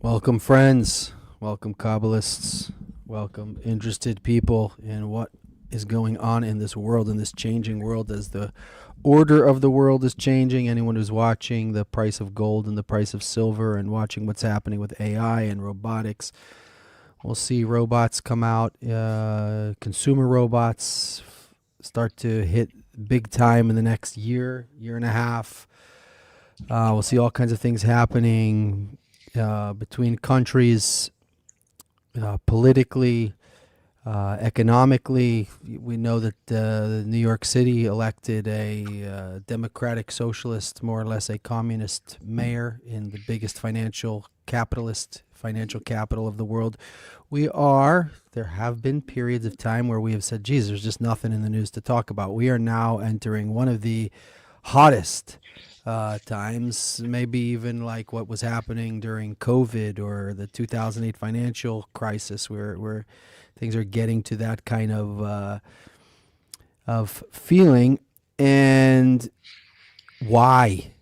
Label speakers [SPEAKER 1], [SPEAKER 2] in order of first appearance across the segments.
[SPEAKER 1] Welcome, friends. Welcome, Kabbalists. Welcome, interested people in what is going on in this world, in this changing world, as the order of the world is changing. Anyone who's watching the price of gold and the price of silver and watching what's happening with AI and robotics, we'll see robots come out, consumer robots start to hit big time in the next year and a half. We'll see all kinds of things happening between countries, politically, economically. We know that New York City elected a democratic socialist, more or less a communist mayor in the biggest financial capital of the world. There have been periods of time where we have said, geez, there's just nothing in the news to talk about. We are now entering one of the hottest times, maybe even like what was happening during COVID or the 2008 financial crisis, where things are getting to that kind of feeling. And why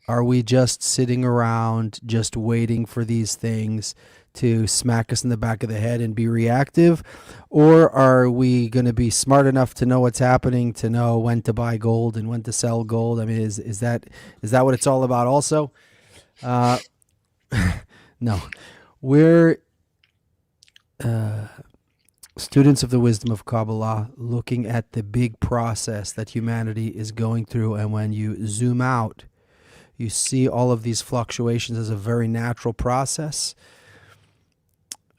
[SPEAKER 1] are we just sitting around just waiting for these things to smack us in the back of the head and be reactive? Or are we going to be smart enough to know what's happening, to know when to buy gold and when to sell gold? I mean, is that what it's all about also? No. We're students of the wisdom of Kabbalah, looking at the big process that humanity is going through. And when you zoom out, you see all of these fluctuations as a very natural process.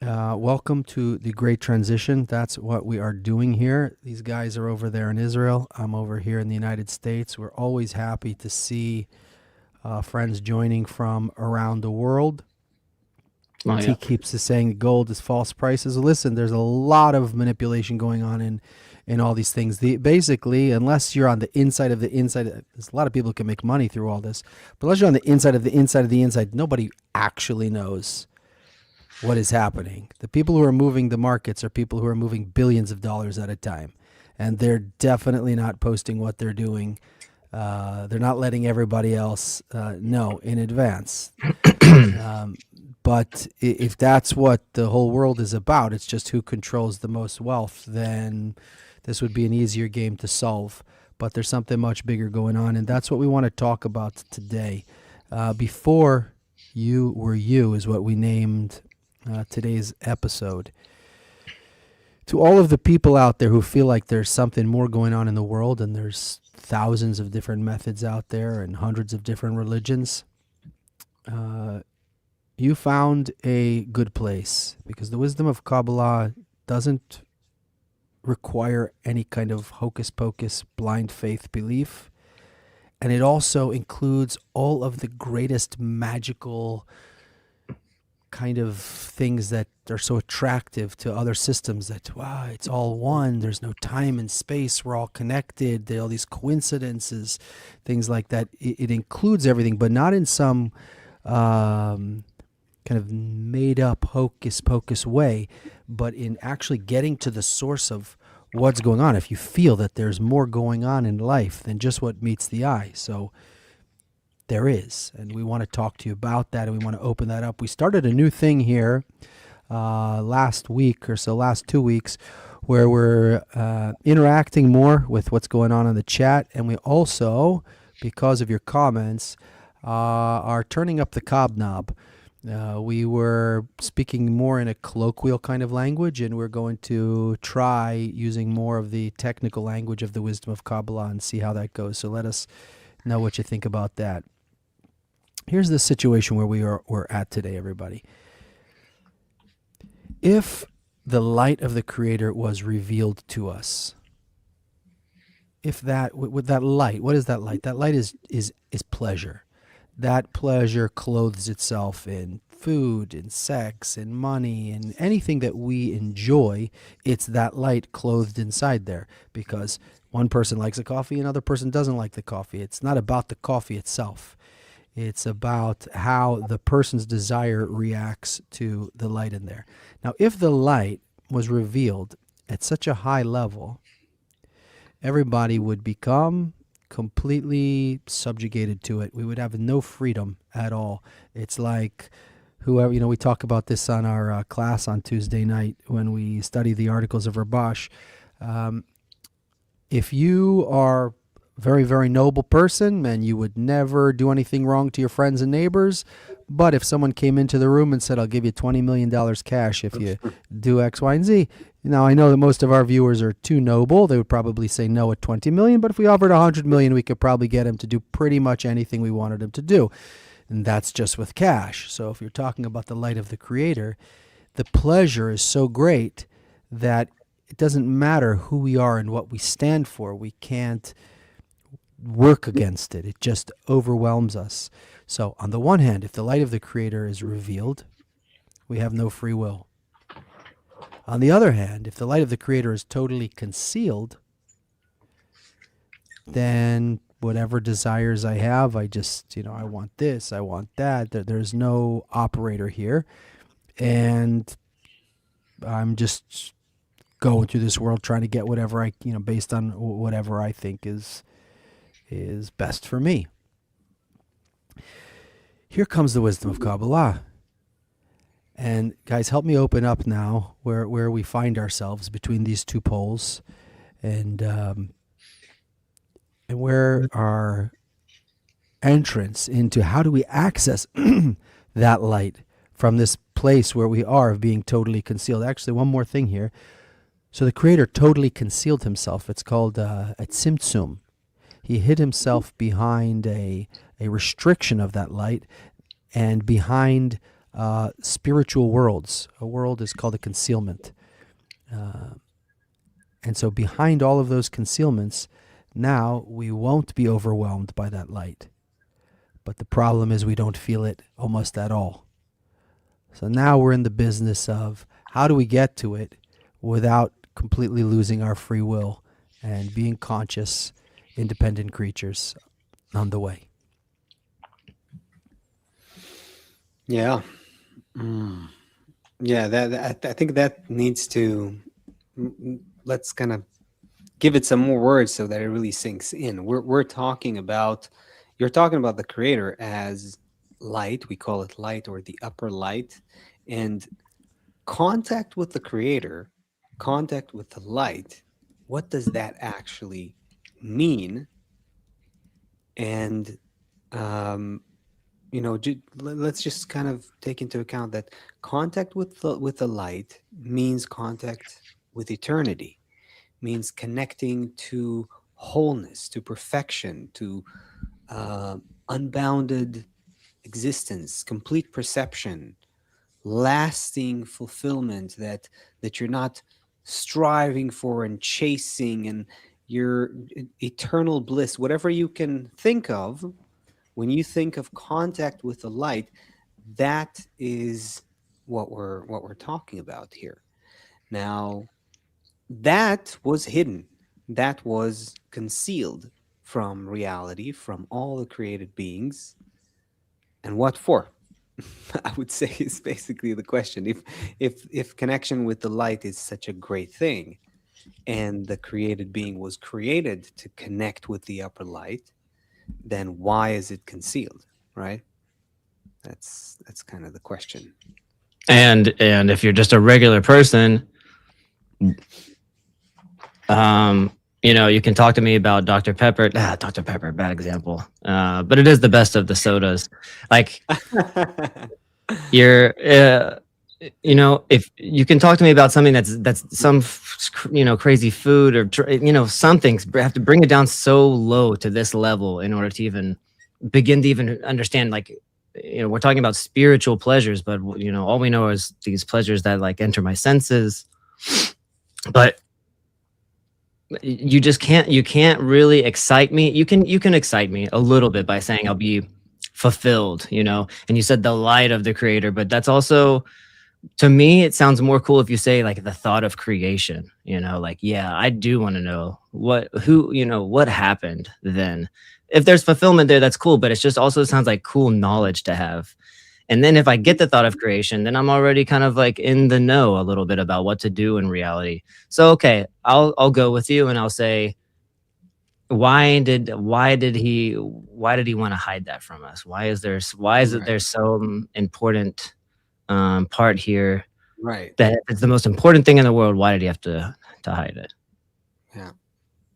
[SPEAKER 1] Welcome to the Great Transition. That's what we are doing here. These guys are over there in Israel. I'm over here in the United States. We're always happy to see friends joining from around the world. He keeps saying gold is false prices. Listen, there's a lot of manipulation going on in all these things. Basically, unless you're on the inside of the inside, there's a lot of people who can make money through all this. But unless you're on the inside of the inside of the inside, nobody actually knows what is happening. The people who are moving the markets are people who are moving billions of dollars at a time. And they're definitely not posting what they're doing. They're not letting everybody else know in advance. But if that's what the whole world is about, it's just who controls the most wealth, then this would be an easier game to solve. But there's something much bigger going on, and that's what we want to talk about today. Before You Were You is what we named today's episode. To all of the people out there who feel like there's something more going on in the world, and there's thousands of different methods out there and hundreds of different religions, you found a good place, because the wisdom of Kabbalah doesn't require any kind of hocus pocus blind faith belief. And it also includes all of the greatest magical kind of things that are so attractive to other systems, that, wow, it's all one. There's no time and space. We're all connected. There are all these coincidences, things like that. It includes everything, but not in some kind of made up hocus pocus way, but in actually getting to the source of what's going on. If you feel that there's more going on in life than just what meets the eye. So there is, and we want to talk to you about that, and we want to open that up. We started a new thing here last week or so, last 2 weeks, where we're interacting more with what's going on in the chat, and we also, because of your comments, are turning up the cob knob. We were speaking more in a colloquial kind of language, and we're going to try using more of the technical language of the wisdom of Kabbalah and see how that goes. So let us know what you think about that. Here's the situation where we're at today, everybody. If the light of the Creator was revealed to us, if that, with that light, what is that light? That light is pleasure. That pleasure clothes itself in food, in sex, in money, in anything that we enjoy. It's that light clothed inside there, because one person likes a coffee, another person doesn't like the coffee. It's not about the coffee itself. It's about how the person's desire reacts to the light in there. Now, if the light was revealed at such a high level, everybody would become completely subjugated to it. We would have no freedom at all. It's like whoever, we talk about this on our class on Tuesday night when we study the articles of Rabash. Um, if you are a very, very noble person and you would never do anything wrong to your friends and neighbors, but if someone came into the room and said, I'll give you $20 million cash if you do X, Y, and Z. Now, I know that most of our viewers are too noble. They would probably say no at 20 million, but if we offered 100 million, we could probably get him to do pretty much anything we wanted him to do. And that's just with cash. So if you're talking about the light of the Creator, the pleasure is so great that it doesn't matter who we are and what we stand for. We can't work against it. It just overwhelms us. So on the one hand, if the light of the Creator is revealed, we have no free will. On the other hand, if the light of the Creator is totally concealed, then whatever desires I have, I just, I want this, I want that. There's no operator here. And I'm just going through this world trying to get whatever I, based on whatever I think is best for me. Here comes the wisdom of Kabbalah. And guys, help me open up now where we find ourselves between these two poles, and where our entrance into how do we access that light from this place where we are of being totally concealed. Actually, one more thing here. So the Creator totally concealed himself. It's called a tzimtzum. He hid himself behind a restriction of that light and behind spiritual worlds. A world is called a concealment. And so behind all of those concealments, now we won't be overwhelmed by that light. But the problem is we don't feel it almost at all. So now we're in the business of how do we get to it without completely losing our free will and being conscious, independent creatures on the way.
[SPEAKER 2] Yeah. Yeah, that I think that needs to, let's kind of give it some more words so that it really sinks in. You're talking about the Creator as light. We call it light, or the upper light. And contact with the Creator, contact with the light, what does that actually mean? And let's just kind of take into account that contact with the light means contact with eternity, means connecting to wholeness, to perfection, to unbounded existence, complete perception, lasting fulfillment that you're not striving for and chasing, and your eternal bliss, whatever you can think of. When you think of contact with the light, that is what we're talking about here. Now, that was hidden, that was concealed from reality, from all the created beings. And what for? I would say is basically the question. If connection with the light is such a great thing, and the created being was created to connect with the upper light, then why is it concealed, right? That's kind of the question.
[SPEAKER 3] And if you're just a regular person, you can talk to me about Dr. Pepper. Dr. Pepper, bad example. But it is the best of the sodas. Like you're, if you can talk to me about something that's some, crazy food or, some things have to bring it down so low to this level in order to even begin to even understand, like, we're talking about spiritual pleasures, but, all we know is these pleasures that like enter my senses. But you can't really excite me. You can excite me a little bit by saying I'll be fulfilled, and you said the light of the Creator, but that's also, to me, it sounds more cool if you say like the thought of creation, like, yeah, I do want to know what happened then. If there's fulfillment there, that's cool, but it just also sounds like cool knowledge to have. And then if I get the thought of creation, then I'm already kind of like in the know a little bit about what to do in reality. So, okay, I'll go with you and I'll say, why did he want to hide that from us? Why is it there's so important part here.
[SPEAKER 2] Right.
[SPEAKER 3] That it's the most important thing in the world. Why did he have to hide it?
[SPEAKER 2] Yeah.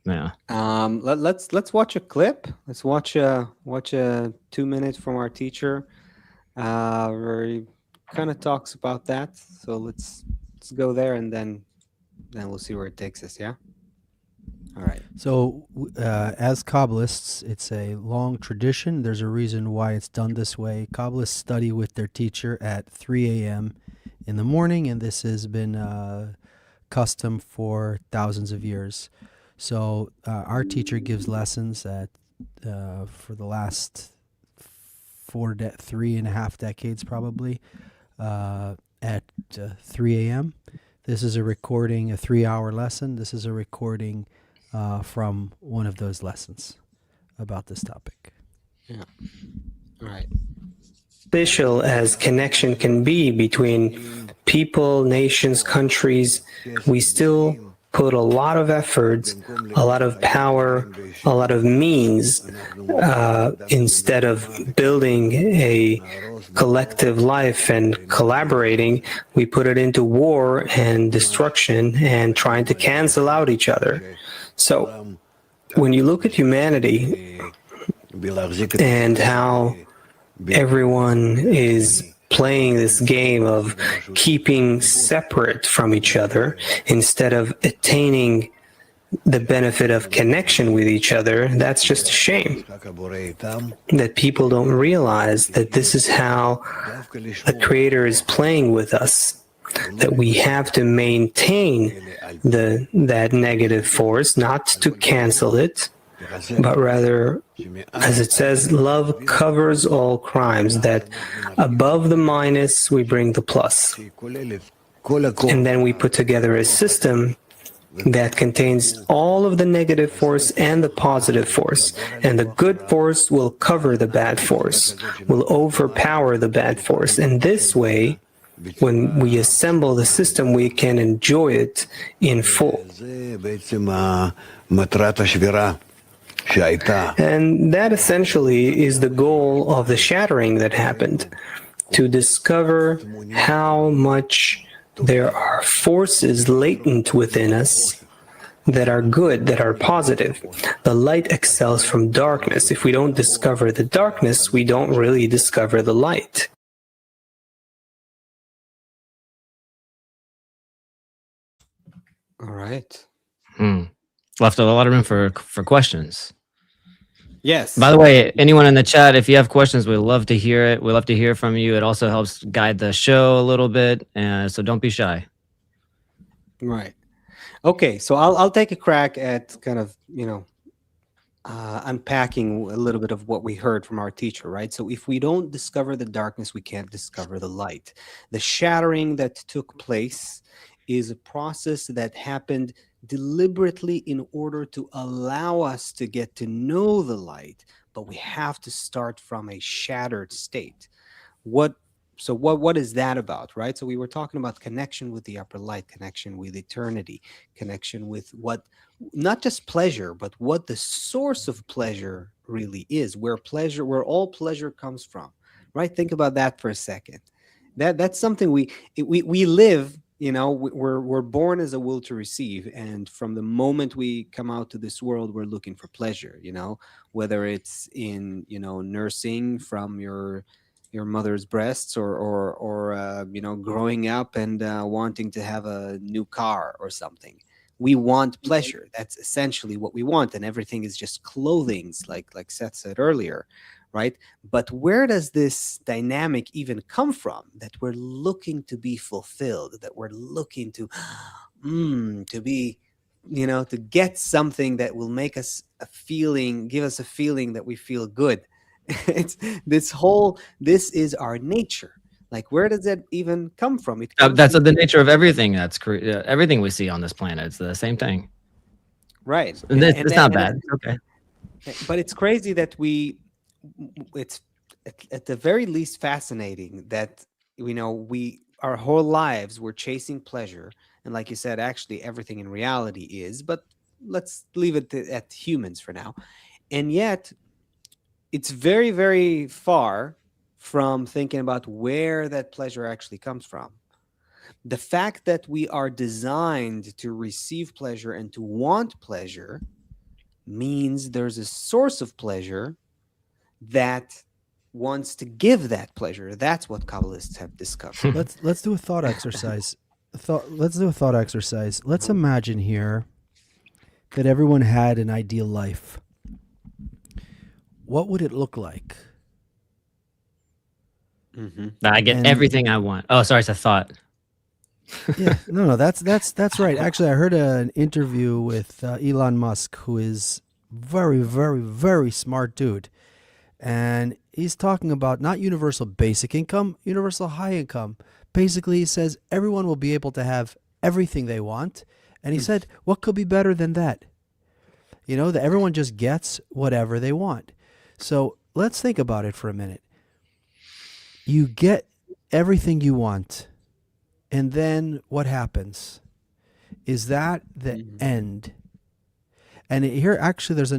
[SPEAKER 3] Yeah.
[SPEAKER 2] Let's watch a clip. Let's watch a 2 minute from our teacher, where he kind of talks about that. So let's go there, and then we'll see where it takes us. Yeah. All right.
[SPEAKER 1] So, as Kabbalists, it's a long tradition. There's a reason why it's done this way. Kabbalists study with their teacher at 3 a.m. in the morning, and this has been custom for thousands of years. So, our teacher gives lessons at for the last 3.5 decades, probably, at 3 a.m. This is a recording, a 3-hour lesson. This is a recording from one of those lessons about this topic.
[SPEAKER 2] Yeah. All right.
[SPEAKER 4] Official as connection can be between people, nations, countries, we still put a lot of effort, a lot of power, a lot of means, instead of building a collective life and collaborating, we put it into war and destruction and trying to cancel out each other. So when you look at humanity and how everyone is playing this game of keeping separate from each other instead of attaining the benefit of connection with each other, that's just a shame. That people don't realize that this is how the Creator is playing with us, that we have to maintain that negative force, not to cancel it, but rather, as it says, love covers all crimes, that above the minus we bring the plus. And then we put together a system that contains all of the negative force and the positive force. And the good force will cover the bad force, will overpower the bad force. And this way, when we assemble the system, we can enjoy it in full. And that essentially is the goal of the shattering that happened, to discover how much there are forces latent within us that are good, that are positive. The light excels from darkness. If we don't discover the darkness, we don't really discover the light.
[SPEAKER 2] All right.
[SPEAKER 3] Left a lot of room for questions.
[SPEAKER 2] Yes.
[SPEAKER 3] By the way, anyone in the chat, if you have questions, we'd love to hear it. We'd love to hear from you. It also helps guide the show a little bit, so don't be shy.
[SPEAKER 2] Right. Okay. So I'll take a crack at kind of unpacking a little bit of what we heard from our teacher. Right. So if we don't discover the darkness, we can't discover the light. The shattering that took place is a process that happened deliberately in order to allow us to get to know the light, but we have to start from a shattered state. What is that about, right? So we were talking about connection with the upper light, connection with eternity, connection with what, not just pleasure, but what the source of pleasure really is, where all pleasure comes from, right? Think about that for a second. That's something we live. We're born as a will to receive, and from the moment we come out to this world, we're looking for pleasure. Whether it's in nursing from your mother's breasts, or growing up and wanting to have a new car or something. We want pleasure. That's essentially what we want, and everything is just clothing, like Seth said earlier. Right? But where does this dynamic even come from, that we're looking to be fulfilled, that we're looking to be, to get something that will make us give us a feeling that we feel good? It's this is our nature. Like, where does that even come from?
[SPEAKER 3] That's the nature of everything. Everything we see on this planet. It's the same thing.
[SPEAKER 2] Right.
[SPEAKER 3] It's not bad. It's okay.
[SPEAKER 2] But it's crazy that it's at the very least fascinating that our whole lives we're chasing pleasure, and like you said, actually everything in reality is, but let's leave it at humans for now. And yet it's very, very far from thinking about where that pleasure actually comes from. The fact that we are designed to receive pleasure and to want pleasure means there's a source of pleasure that wants to give that pleasure. That's what Kabbalists have discovered.
[SPEAKER 1] Let's do a thought exercise. Let's do a thought exercise. Let's imagine here that everyone had an ideal life. What would it look like?
[SPEAKER 3] I get
[SPEAKER 1] And-
[SPEAKER 3] everything I want. Oh, sorry, it's a thought.
[SPEAKER 1] Yeah, no, that's right. Actually, I heard an interview with Elon Musk, who is very, very, very smart dude, and he's talking about not universal basic income, universal high income. Basically, he says everyone will be able to have everything they want, and he said, what could be better than that? You know, that everyone just gets whatever they want. So let's think about it for a minute. You get everything you want. And then what happens? Is that the end? And here, actually, there's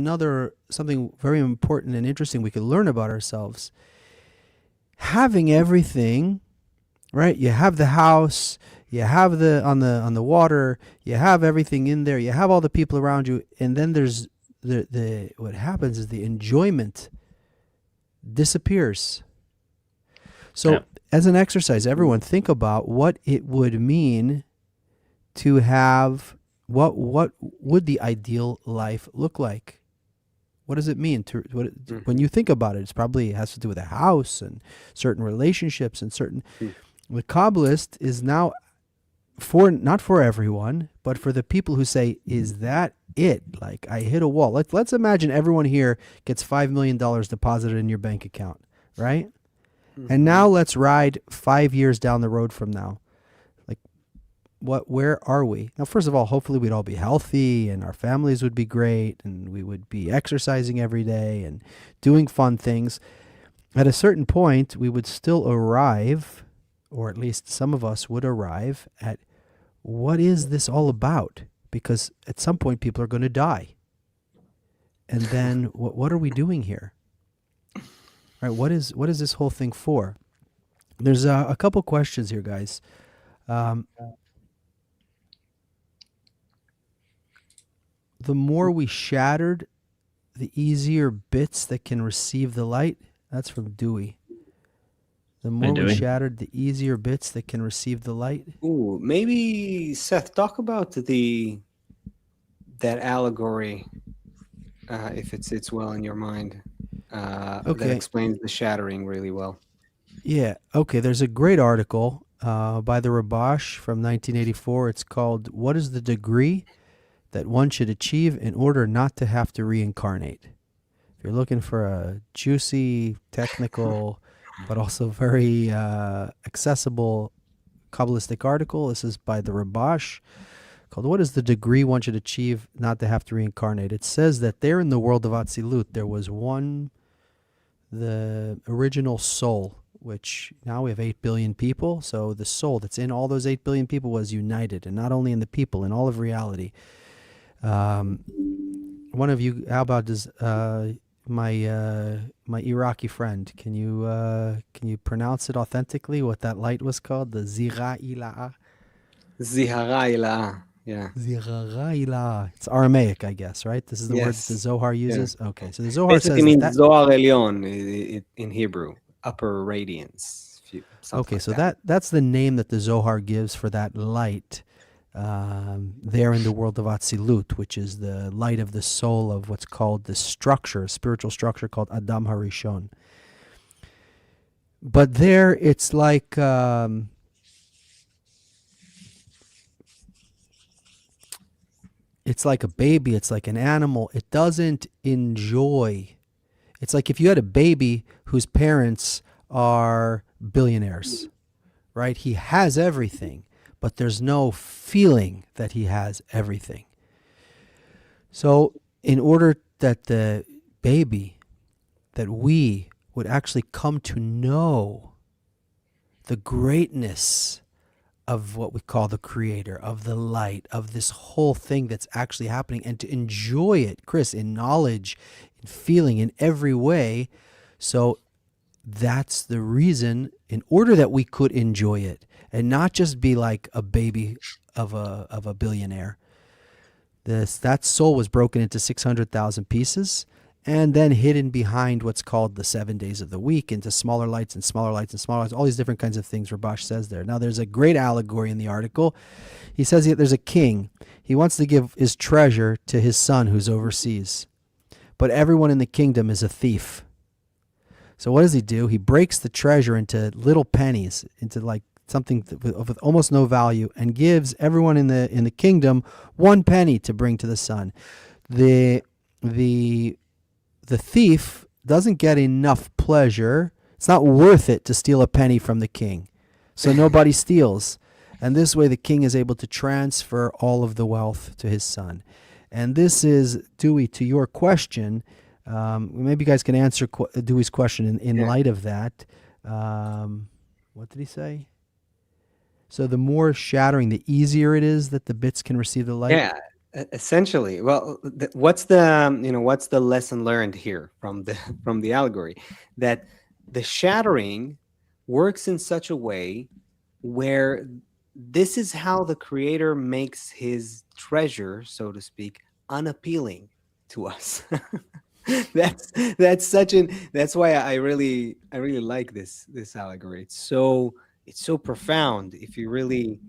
[SPEAKER 1] something very important and interesting we could learn about ourselves. Having everything, right? You have the house, you have on the water, you have everything in there, you have all the people around you, and then there's what happens is the enjoyment disappears. So.
[SPEAKER 3] Yeah.
[SPEAKER 1] As an exercise, everyone think about what it would mean to have, what would the ideal life look like? What does it mean when you think about it? It's probably has to do with a house and certain relationships and certain. The Kabbalist is now not for everyone, but for the people who say, "Is that it? Like I hit a wall." Let's imagine everyone here gets $5 million deposited in your bank account, right? And now let's ride 5 years down the road from now. Like, where are we? Now, first of all, hopefully we'd all be healthy and our families would be great and we would be exercising every day and doing fun things. At a certain point, we would still arrive, or at least some of us would arrive at what is this all about? Because at some point people are going to die. And then what are we doing here? Right, what is this whole thing for? There's a couple questions here, guys. The more we shattered, the easier bits that can receive the light. That's from Dewey. The more we
[SPEAKER 3] Dewey.
[SPEAKER 1] shattered, the easier bits that can receive the light.
[SPEAKER 2] Ooh, maybe Seth, talk about that allegory, if it sits well in your mind. That
[SPEAKER 1] Okay.
[SPEAKER 2] explains the shattering really well.
[SPEAKER 1] Yeah. Okay. There's a great article by the Rabash from 1984. It's called "What is the degree that one should achieve in order not to have to reincarnate?" If you're looking for a juicy, technical, but also very accessible Kabbalistic article, this is by the Rabash, called "What is the degree one should achieve not to have to reincarnate?" It says that there in the world of Atzilut, there was the original soul, which now we have 8 billion people. So the soul that's in all those 8 billion people was united, and not only in the people, in all of reality. One of you, how about my Iraqi friend? Can you pronounce it authentically? What that light was called? The Zira Ila'a.
[SPEAKER 2] Zihara ilaha. Yeah.
[SPEAKER 1] Zira Ila'a. It's Aramaic, I guess, right? This is the word
[SPEAKER 2] Yes.
[SPEAKER 1] the Zohar uses. Yeah. Okay, so the Zohar
[SPEAKER 2] Basically
[SPEAKER 1] says
[SPEAKER 2] means
[SPEAKER 1] that.
[SPEAKER 2] Zohar Elyon in Hebrew, upper radiance.
[SPEAKER 1] Okay, so that's the name that the Zohar gives for that light there in the world of Atzilut, which is the light of the soul of what's called the structure, spiritual structure called Adam Harishon. But there it's like it's like a baby, it's like an animal. It doesn't enjoy. It's like if you had a baby whose parents are billionaires, right? He has everything, but there's no feeling that he has everything. So in order that the baby, that we would actually come to know the greatness of what we call the creator, of the light, of this whole thing that's actually happening, and to enjoy it, Chris, in knowledge, in feeling, in every way. So that's the reason, in order that we could enjoy it and not just be like a baby of a billionaire. That soul was broken into 600,000 pieces and then hidden behind what's called the 7 days of the week into smaller lights and smaller lights and smaller lights, all these different kinds of things Rabash says there. Now, there's a great allegory in the article. He says that there's a king. He wants to give his treasure to his son who's overseas. But everyone in the kingdom is a thief. So what does he do? He breaks the treasure into little pennies, into like something with almost no value, and gives everyone in the kingdom 1 penny to bring to the son. The thief doesn't get enough pleasure. It's not worth it to steal a penny from the king. So nobody steals. And this way the king is able to transfer all of the wealth to his son. And this is, Dewey, to your question. Maybe you guys can answer Dewey's question in light of that. What did he say? So the more shattering, the easier it is that the bits can receive the light.
[SPEAKER 2] Yeah, essentially. Well, what's the lesson learned here from the allegory? That the shattering works in such a way where this is how the creator makes his treasure, so to speak, unappealing to us. That's why I really like this allegory. It's so profound if you really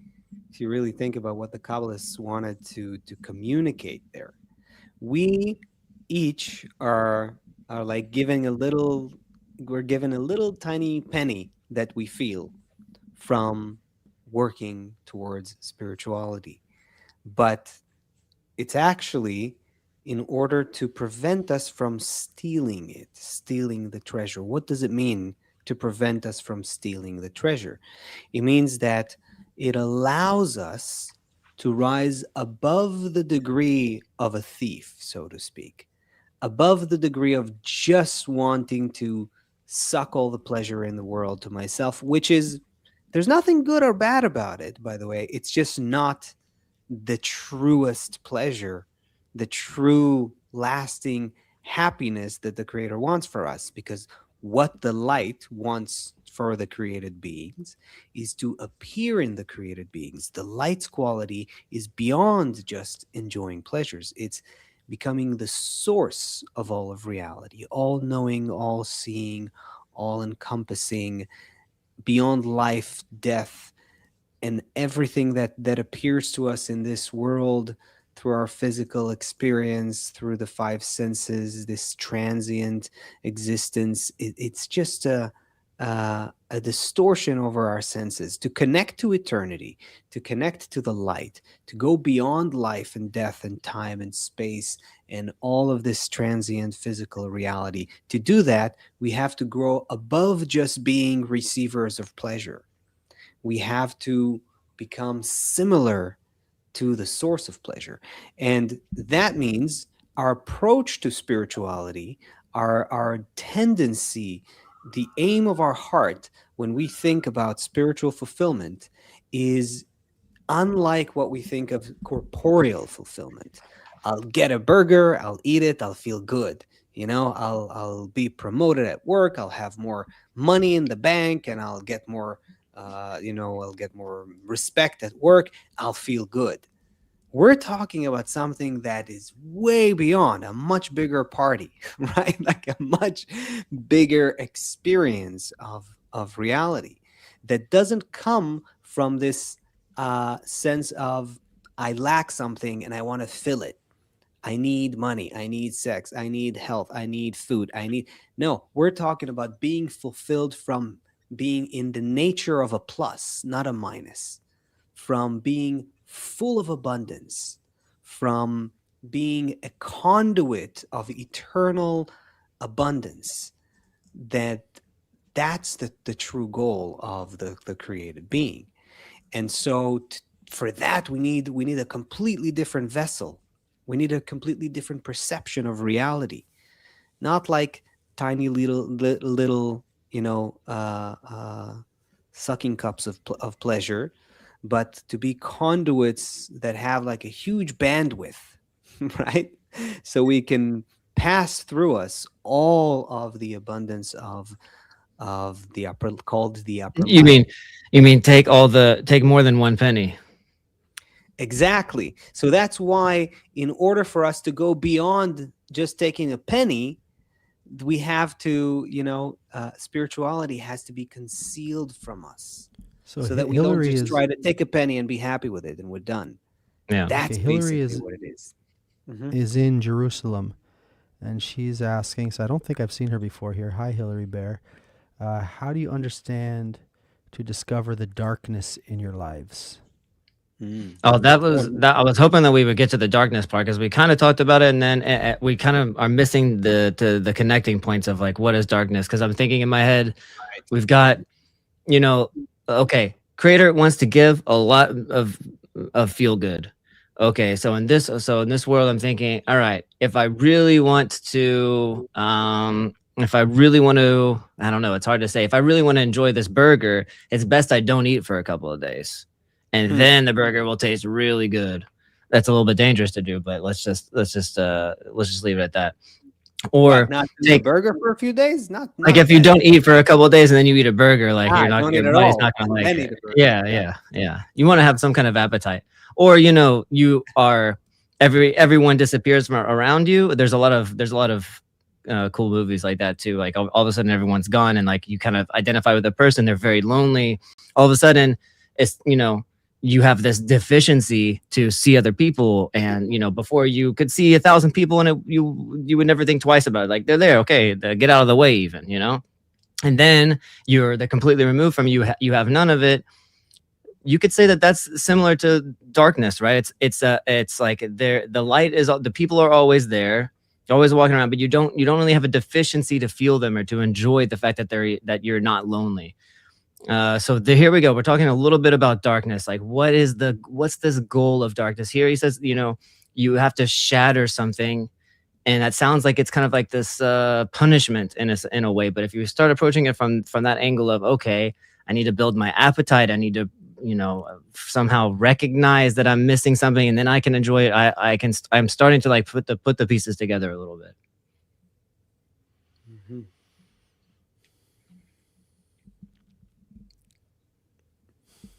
[SPEAKER 2] think about what the Kabbalists wanted to communicate there. We each are like we're given a little tiny penny that we feel from working towards spirituality. But it's actually in order to prevent us from stealing the treasure. What does it mean to prevent us from stealing the treasure? It means that it allows us to rise above the degree of a thief, so to speak, above the degree of just wanting to suck all the pleasure in the world to myself, which is, there's nothing good or bad about it, by the way. It's just not the truest pleasure, the true lasting happiness that the creator wants for us. Because what the light wants for the created beings is to appear in the created beings. The light's quality is beyond just enjoying pleasures. It's becoming the source of all of reality, all knowing, all seeing, all encompassing, beyond life, death, and everything that appears to us in this world through our physical experience, through the 5 senses, this transient existence. It's just a distortion over our senses. To connect to eternity, to connect to the light, to go beyond life and death and time and space and all of this transient physical reality. To do that, we have to grow above just being receivers of pleasure. We have to become similar to the source of pleasure. And that means our approach to spirituality, our tendency, the aim of our heart when we think about spiritual fulfillment is unlike what we think of corporeal fulfillment. I'll get a burger, I'll eat it, I'll feel good. I'll be promoted at work, I'll have more money in the bank, and I'll get more I'll get more respect at work, I'll feel good. We're talking about something that is way beyond, a much bigger party, right? Like a much bigger experience of reality that doesn't come from this sense of I lack something and I want to fill it. I need money, I need sex, I need health, I need food, No, we're talking about being fulfilled from being in the nature of a plus, not a minus, from being full of abundance, from being a conduit of eternal abundance. That's the true goal of the created being. And so for that, we need a completely different vessel. We need a completely different perception of reality, not like tiny little sucking cups of pleasure, but to be conduits that have like a huge bandwidth, right? So we can pass through us all of the abundance of of the upper, called the upper
[SPEAKER 3] You
[SPEAKER 2] light.
[SPEAKER 3] mean take more than one penny?
[SPEAKER 2] Exactly. So that's why, in order for us to go beyond just taking a penny, we have to, spirituality has to be concealed from us,
[SPEAKER 1] So
[SPEAKER 2] so that we don't
[SPEAKER 1] Hillary
[SPEAKER 2] just
[SPEAKER 1] is
[SPEAKER 2] try to take a penny and be happy with it and we're done.
[SPEAKER 3] Yeah.
[SPEAKER 2] That's
[SPEAKER 1] Hillary
[SPEAKER 2] basically what it is.
[SPEAKER 1] is in Jerusalem, and she's asking. So I don't think I've seen her before here. Hi, Hillary Bear. How do you understand to discover the darkness in your lives?
[SPEAKER 3] Oh, that was that. I was hoping that we would get to the darkness part, because we kind of talked about it, and then we kind of are missing the connecting points of like, what is darkness? Because I'm thinking in my head, we've got, okay, creator wants to give a lot of feel good. Okay, so in this world, I'm thinking, all right, if I really want to, I don't know, it's hard to say. If I really want to enjoy this burger, it's best I don't eat for a couple of days, and then the burger will taste really good. That's a little bit dangerous to do, but let's just leave it at that. Or
[SPEAKER 2] not eat a burger for a few days. Not
[SPEAKER 3] like if you don't eat for a couple of days and then you eat a burger, like your body's not gonna like it. Yeah. You want to have some kind of appetite. Or you are everyone disappears from around you. There's a lot of cool movies like that too. Like all of a sudden everyone's gone, and like you kind of identify with the person. They're very lonely. All of a sudden, it's you have this deficiency to see other people, and before you could see 1,000 people, and you would never think twice about it. Like, they're there, okay, get out of the way, even, and then they're completely removed from you. You have none of it. You could say that that's similar to darkness, right? It's like the light is, the people are always there, you're always walking around, but you don't really have a deficiency to feel them or to enjoy the fact that you're not lonely. So here we go. We're talking a little bit about darkness. Like, what's this goal of darkness? Here he says, you have to shatter something, and that sounds like it's kind of like this punishment in a way. But if you start approaching it from that angle of, okay, I need to build my appetite, I need to somehow recognize that I'm missing something, and then I can enjoy it. I'm starting to like put the pieces together a little bit.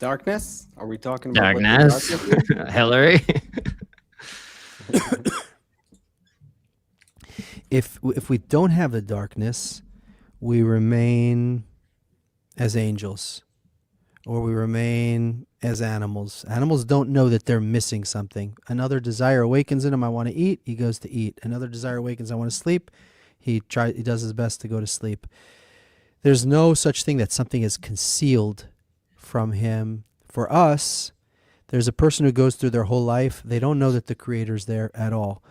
[SPEAKER 2] Darkness? Are we talking about
[SPEAKER 3] darkness? Hillary.
[SPEAKER 1] If we don't have the darkness, we remain as angels, or we remain as animals. Animals don't know that they're missing something. Another desire awakens in him. I want to eat. He goes to eat. Another desire awakens. I want to sleep. He does his best to go to sleep. There's no such thing that something is concealed from him. For us, there's a person who goes through their whole life. They don't know that the Creator's there at all.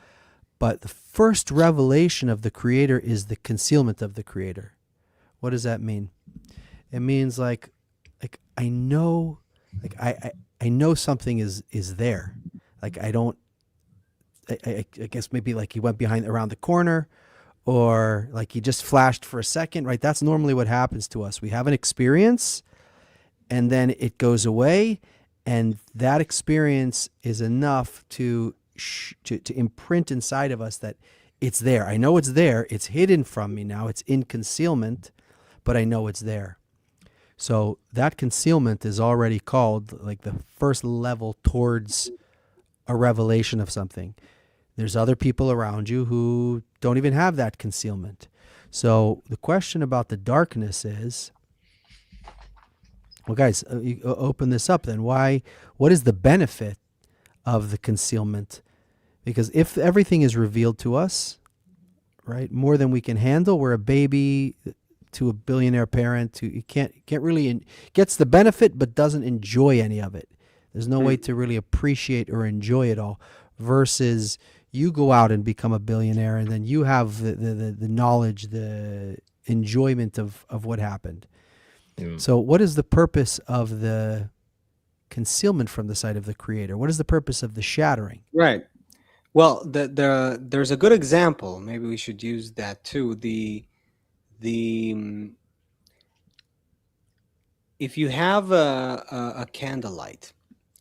[SPEAKER 1] But the first revelation of the Creator is the concealment of the Creator. What does that mean? It means like I know, like I know something is there. Like I guess maybe like he went around the corner, or like he just flashed for a second, right? That's normally what happens to us. We have an experience, and then it goes away, and that experience is enough to imprint inside of us that it's there. I know it's there. It's hidden from me now. It's in concealment, but I know it's there. So that concealment is already called like the first level towards a revelation of something. There's other people around you who don't even have that concealment. So the question about the darkness is, well, guys, you open this up then. What is the benefit of the concealment? Because if everything is revealed to us, right, more than we can handle, we're a baby to a billionaire parent who can't really gets the benefit but doesn't enjoy any of it. There's no way to really appreciate or enjoy it all. Versus you go out and become a billionaire, and then you have the knowledge, the enjoyment of what happened. So what is the purpose of the concealment from the sight of the Creator? What is the purpose of the shattering?
[SPEAKER 2] Right. Well, there's a good example. Maybe we should use that too. If you have a candlelight,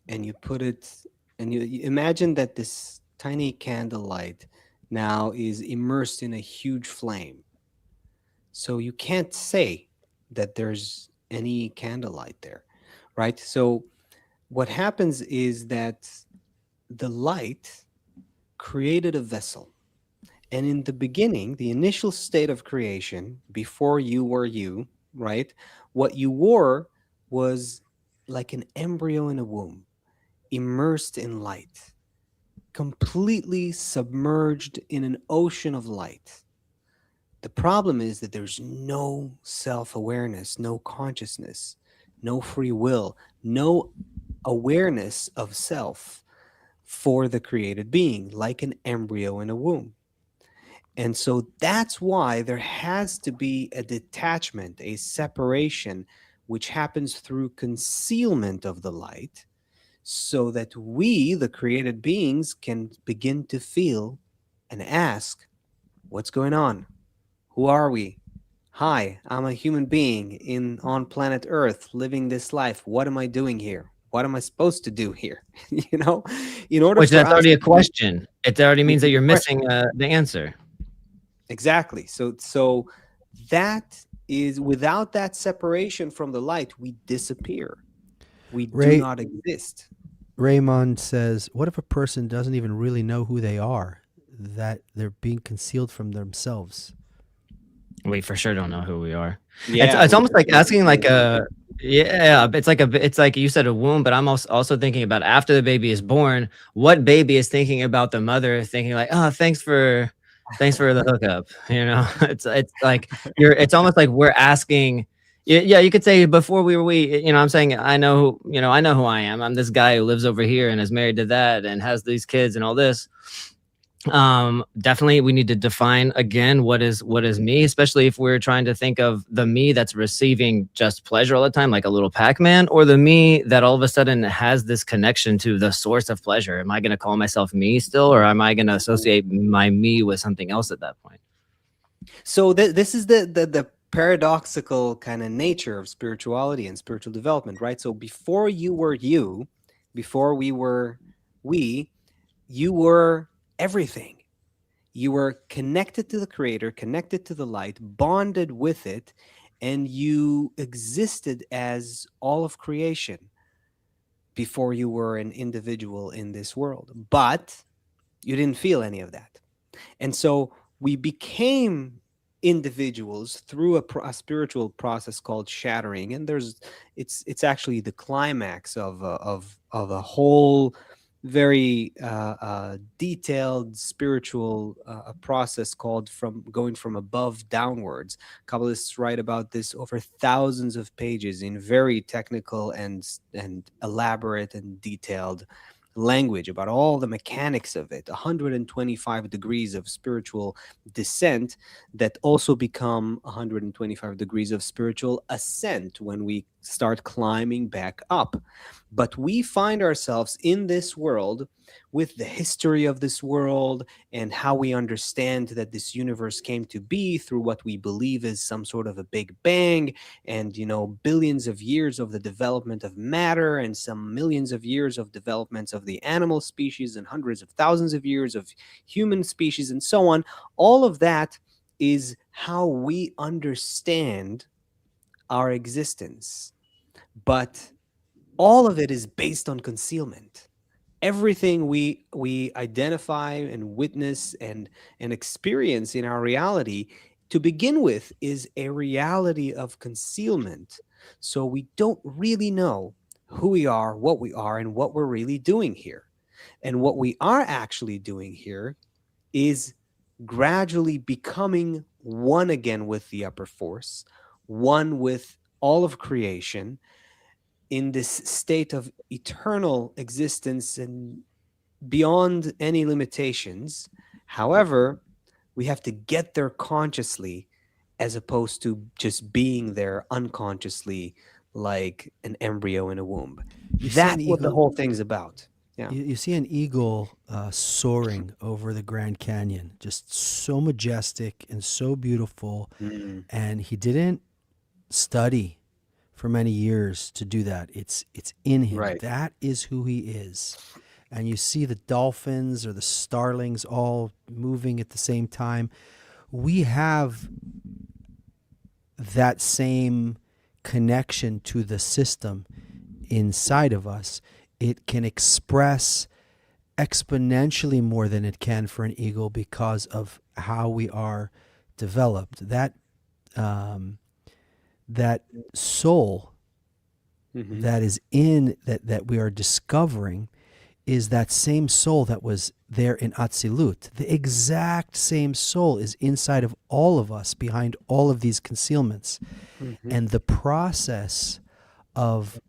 [SPEAKER 2] and you put it, and you imagine that this tiny candlelight now is immersed in a huge flame. So you can't say that there's any candlelight there, right? So what happens is that the light created a vessel. And in the beginning, the initial state of creation, before you were you, right? What you were was like an embryo in a womb, immersed in light, completely submerged in an ocean of light. The problem is that there's no self awareness, no consciousness, no free will, no awareness of self for the created being, like an embryo in a womb. And so that's why there has to be a detachment, a separation, which happens through concealment of the light, so that we, the created beings, can begin to feel and ask, what's going on? Who are we? Hi, I'm a human being on planet Earth living this life. What am I doing here? What am I supposed to do here? You know, in order
[SPEAKER 3] Which
[SPEAKER 2] for
[SPEAKER 3] that's
[SPEAKER 2] us
[SPEAKER 3] already a
[SPEAKER 2] to
[SPEAKER 3] question. It already means
[SPEAKER 2] which
[SPEAKER 3] that
[SPEAKER 2] is
[SPEAKER 3] you're
[SPEAKER 2] a question.
[SPEAKER 3] missing the answer.
[SPEAKER 2] Exactly. So that is, without that separation from the light, we disappear. We do
[SPEAKER 1] Ray
[SPEAKER 2] not exist.
[SPEAKER 1] Raymond says, "What if a person doesn't even really know who they are? That they're being concealed from themselves."
[SPEAKER 3] We for sure don't know who we are.
[SPEAKER 2] Yeah,
[SPEAKER 3] It's
[SPEAKER 2] we
[SPEAKER 3] almost
[SPEAKER 2] for
[SPEAKER 3] like
[SPEAKER 2] sure
[SPEAKER 3] asking
[SPEAKER 2] don't
[SPEAKER 3] like
[SPEAKER 2] know.
[SPEAKER 3] a yeah. It's like you said a womb, but I'm also thinking about after the baby is born, what baby is thinking about the mother, thinking like, oh, thanks for the hookup. You know, it's like it's almost like we're asking. Yeah, you could say before we were we. You know, I'm saying I know. I know who I am. I'm this guy who lives over here and is married to that and has these kids and all this. Definitely we need to define again what is me, especially if we're trying to think of the me that's receiving just pleasure all the time, like a little Pac-Man, or the me that all of a sudden has this connection to the source of pleasure. Am I going to call myself me still, or am I going to associate my me with something else at that point?
[SPEAKER 2] So this is the paradoxical kind of nature of spirituality and spiritual development, right? So before you were you, before we were we, you were everything. You were connected to the creator, connected to the light, bonded with it, and you existed as all of creation before you were an individual in this world. But you didn't feel any of that. And so we became individuals through a spiritual process called shattering. And it's actually the climax of a whole very detailed spiritual process called from going from above downwards. Kabbalists write about this over thousands of pages in very technical and elaborate and detailed language about all the mechanics of it. 125 degrees of spiritual descent that also become 125 degrees of spiritual ascent when we start climbing back up. But we find ourselves in this world with the history of this world and how we understand that this universe came to be through what we believe is some sort of a big bang, and billions of years of the development of matter, and some millions of years of developments of the animal species, and hundreds of thousands of years of human species, and so on. All of that is how we understand our existence. But all of it is based on concealment. Everything we identify and witness and experience in our reality, to begin with, is a reality of concealment. So we don't really know who we are, and what we're really doing here. And what we are actually doing here is gradually becoming one again with the upper force, one with all of creation, in this state of eternal existence and beyond any limitations. However, we have to get there consciously, as opposed to just being there unconsciously, like an embryo in a womb.
[SPEAKER 1] You see an
[SPEAKER 2] That's what the
[SPEAKER 1] eagle.
[SPEAKER 2] whole thing's about. Yeah.
[SPEAKER 1] You see an eagle soaring over the Grand Canyon, just so majestic and so beautiful.
[SPEAKER 2] Mm.
[SPEAKER 1] And he didn't study for many years to do that. It's in him.
[SPEAKER 2] Right.
[SPEAKER 1] That is who he is. And you see the dolphins or the starlings all moving at the same time. We have that same connection to the system inside of us, it can express exponentially more than it can for an ego because of how we are developed. That soul
[SPEAKER 2] Mhm.
[SPEAKER 1] that is in that we are discovering is that same soul that was there in Atzilut. The exact same soul is inside of all of us, behind all of these concealments.
[SPEAKER 2] Mhm.
[SPEAKER 1] And the process of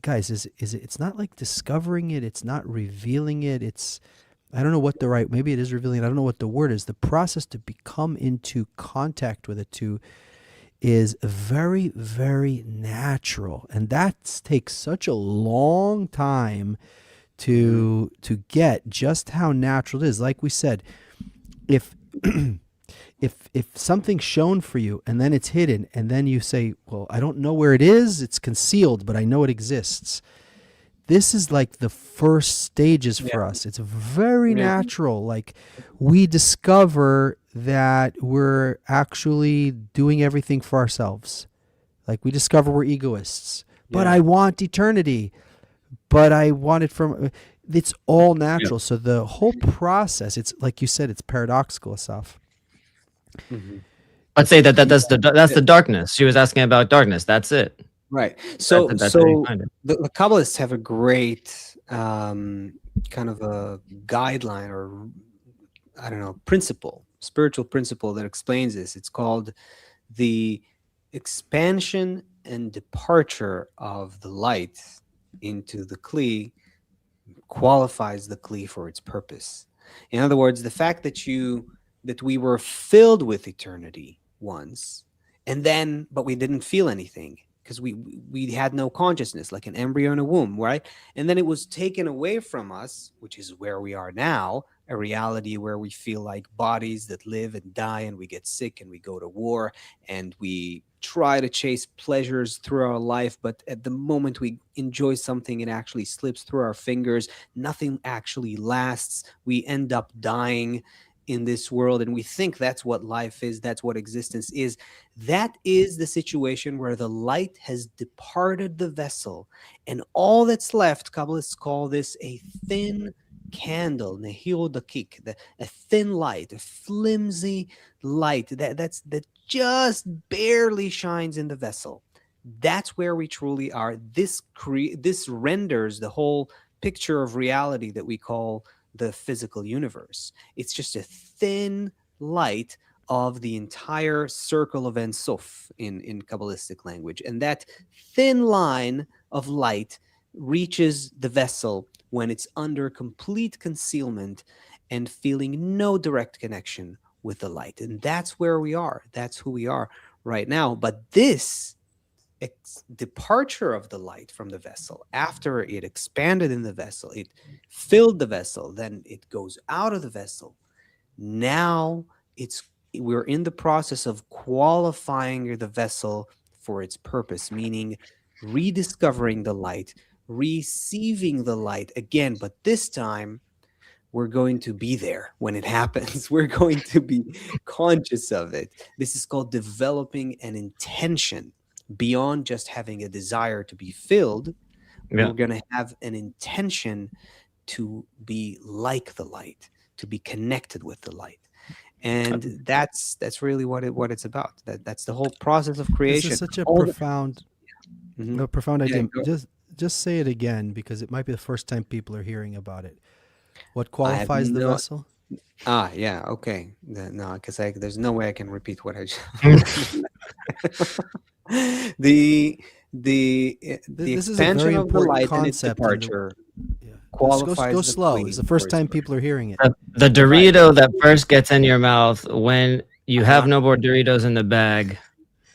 [SPEAKER 1] guys is it's not like discovering it, it's not revealing it, it's, I don't know what the right, maybe it is revealing, I don't know what the word is. The process to become into contact with it is very, very natural, and that takes such a long time to get just how natural it is. Like we said, if if something's shown for you and then it's hidden, and then you say, well, I don't know where it is, it's concealed, but I know it exists. This is like the first stages for us. It's very
[SPEAKER 2] Yeah.
[SPEAKER 1] natural. Like, we discover that we're actually doing everything for ourselves. Like, we discover we're egoists. But
[SPEAKER 2] Yeah.
[SPEAKER 1] I want eternity. But I want it from. It's all natural. So the whole process, it's like you said, it's paradoxical, Asaf.
[SPEAKER 2] Mhm.
[SPEAKER 3] Let's say that's the darkness. She was asking about darkness. That's it.
[SPEAKER 2] Right. So
[SPEAKER 3] That's how you find it.
[SPEAKER 2] the Kabbalists have a great kind of a guideline, or I don't know, principle, spiritual principle that explains this. It's called the expansion and departure of the light into the Kli qualifies the Kli for its purpose. In other words, the fact that we were filled with eternity once, and then but we didn't feel anything because we had no consciousness, like an embryo in a womb, right? And then it was taken away from us, which is where we are now, a reality where we feel like bodies that live and die, and we get sick and we go to war and we try to chase pleasures through our life, but at the moment we enjoy something, it actually slips through our fingers. Nothing actually lasts. We end up dying in this world, and we think that's what life is, that's what existence is. That is the situation where the light has departed the vessel, and all that's left, Kabbalists call this a thin candle, nehil dakik, a thin light, a flimsy light that just barely shines in the vessel. That's where we truly are. This renders the whole picture of reality that we call the physical universe. It's just a thin light of the entire circle of Ein Sof in Kabbalistic language. And that thin line of light reaches the vessel when it's under complete concealment and feeling no direct connection with the light. And that's where we are. That's who we are right now. But this departure of the light from the vessel, after it expanded in the vessel, it filled the vessel, then it goes out of the vessel. Now we're in the process of qualifying the vessel for its purpose, meaning rediscovering the light, receiving the light again, but this time we're going to be there when it happens. We're going to be conscious of it. This is called developing an intention beyond just having a desire to be filled.
[SPEAKER 3] Yeah.
[SPEAKER 2] We're going to have an intention to be like the light, to be connected with the light. And that's really what it's about. That's the whole process of creation.
[SPEAKER 1] This is such a
[SPEAKER 2] All the-
[SPEAKER 1] profound,
[SPEAKER 2] Mhm.
[SPEAKER 1] a profound
[SPEAKER 2] Yeah,
[SPEAKER 1] idea.
[SPEAKER 2] go.
[SPEAKER 1] Just say it again, because it might be the first time people are hearing about it. What
[SPEAKER 2] I have
[SPEAKER 1] qualifies the
[SPEAKER 2] no-
[SPEAKER 1] vessel?
[SPEAKER 2] Yeah, okay. No, because there's no way I can repeat what I just. the
[SPEAKER 1] This is a
[SPEAKER 2] expansion
[SPEAKER 1] very
[SPEAKER 2] of the
[SPEAKER 1] important
[SPEAKER 2] light and its
[SPEAKER 1] concept. And
[SPEAKER 2] departure
[SPEAKER 1] yeah. Just
[SPEAKER 2] qualifies
[SPEAKER 1] go
[SPEAKER 2] the
[SPEAKER 1] slow.
[SPEAKER 2] Kli
[SPEAKER 1] It's the first
[SPEAKER 2] for its
[SPEAKER 1] time
[SPEAKER 2] purpose.
[SPEAKER 1] people are hearing it.
[SPEAKER 3] The Dorito that first gets in your mouth when you have no more Doritos in the bag,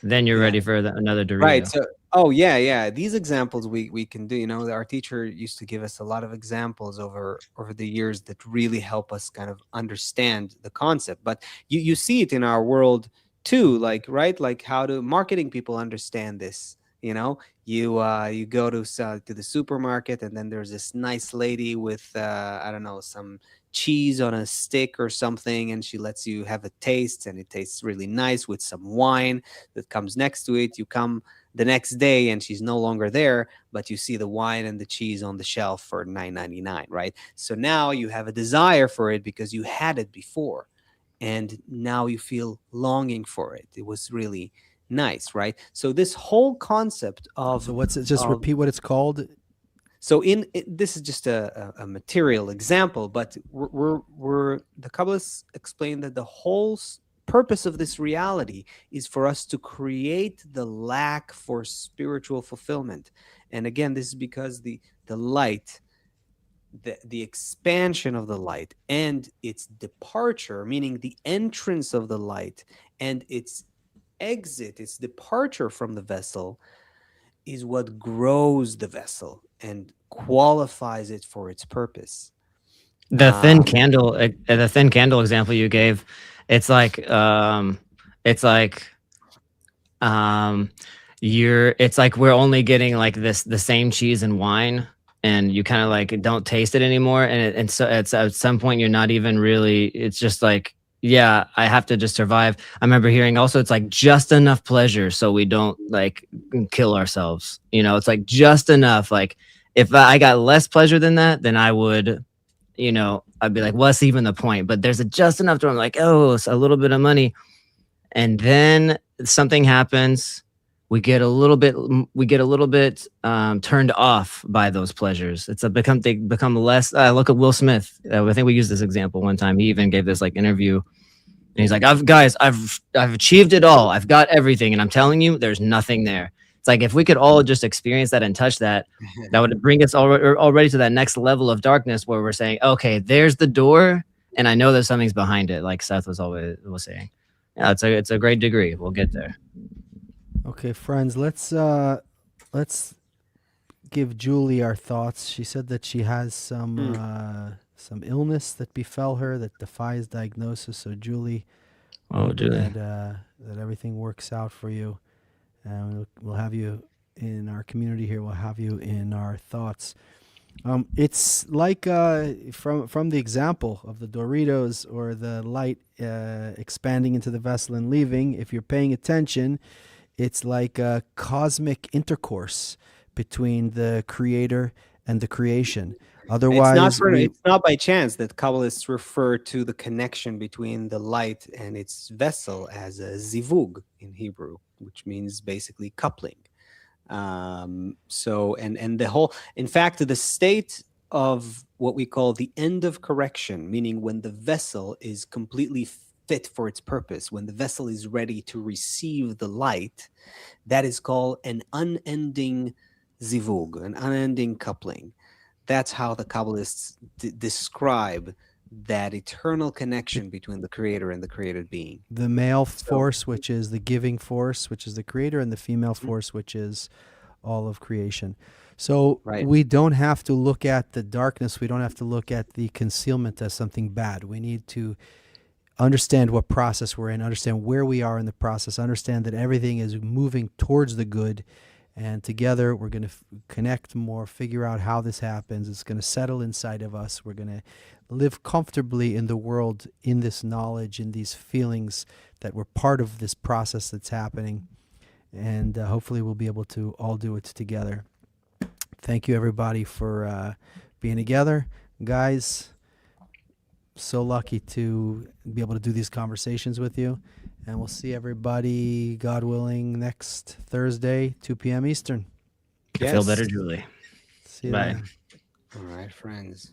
[SPEAKER 3] then you're
[SPEAKER 2] Yeah.
[SPEAKER 3] ready for another Dorito.
[SPEAKER 2] Right. So, yeah. These examples we can do. Our teacher used to give us a lot of examples over the years that really help us kind of understand the concept. But you see it in our world too, like, right? Like, how do marketing people understand this? You know, you go to the supermarket, and then there's this nice lady with I don't know, some cheese on a stick or something, and she lets you have a taste, and it tastes really nice with some wine that comes next to it. You come the next day, and she's no longer there, but you see the wine and the cheese on the shelf for 9.99, right? So now you have a desire for it because you had it before, and now you feel longing for it. It was really nice, right? So this whole concept of
[SPEAKER 1] So what's it? Just repeat what it's called.
[SPEAKER 2] so this is just a material example, but we're the Kabbalists explain that the whole purpose of this reality is for us to create the lack for spiritual fulfillment. And again, this is because the light, the expansion of the light and its departure, meaning the entrance of the light and its exit, its departure from the vessel, is what grows the vessel and qualifies it for its purpose.
[SPEAKER 3] The thin candle, the thin candle example you gave, it's like it's like we're only getting like the same cheese and wine, and you kind of like don't taste it anymore, and so it's at some point you're not even really, it's just like, yeah, I have to just survive. I remember hearing also it's like just enough pleasure so we don't like kill ourselves, it's like just enough. Like if I got less pleasure than that, then I would, I'd be like, what's even the point? But there's just enough to, I'm like, oh, it's a little bit of money. And then something happens. We get a little bit turned off by those pleasures. They become less. Look at Will Smith. I think we used this example one time. He even gave this like interview, and he's like, I've achieved it all. I've got everything, and I'm telling you, there's nothing there. It's like if we could all just experience that and touch that, that would bring us already to that next level of darkness where we're saying, okay, there's the door, and I know there's something's behind it, like Seth was saying. Yeah, it's a great degree. We'll get there.
[SPEAKER 1] Okay, friends, let's give Julie our thoughts. She said that she has some illness that befell her that defies diagnosis. So Julie,
[SPEAKER 3] Julie,
[SPEAKER 1] that everything works out for you, and we'll have you in our community here. We'll have you in our thoughts. It's like from the example of the Doritos or the light expanding into the vessel and leaving. If you're paying attention, it's like a cosmic intercourse between the creator and the creation. Otherwise,
[SPEAKER 2] it's not by chance that Kabbalists refer to the connection between the light and its vessel as a zivug in Hebrew, which means basically coupling. So the whole, in fact, the state of what we call the end of correction, meaning when the vessel is completely fit for its purpose, when the vessel is ready to receive the light, that is called an unending zivug, an unending coupling. That's how the Kabbalists describe that eternal connection between the creator and the created being.
[SPEAKER 1] The male force, which is the giving force, which is the creator, and the female force, which is all of creation. So we don't have to look at the darkness. We don't have to look at the concealment as something bad. We need to understand what process we're in, understand where we are in the process, understand that everything is moving towards the good, and together we're going to connect more, figure out how this happens. It's going to settle inside of us. We're going to live comfortably in the world, in this knowledge, in these feelings that we're part of this process that's happening, and hopefully we'll be able to all do it together. Thank you, everybody, for being together. Guys, so lucky to be able to do these conversations with you. And we'll see everybody, God willing, next Thursday, 2 p.m. Eastern.
[SPEAKER 3] Yes. Feel better, Julie.
[SPEAKER 1] See you
[SPEAKER 3] Bye.
[SPEAKER 1] then.
[SPEAKER 2] All right, friends.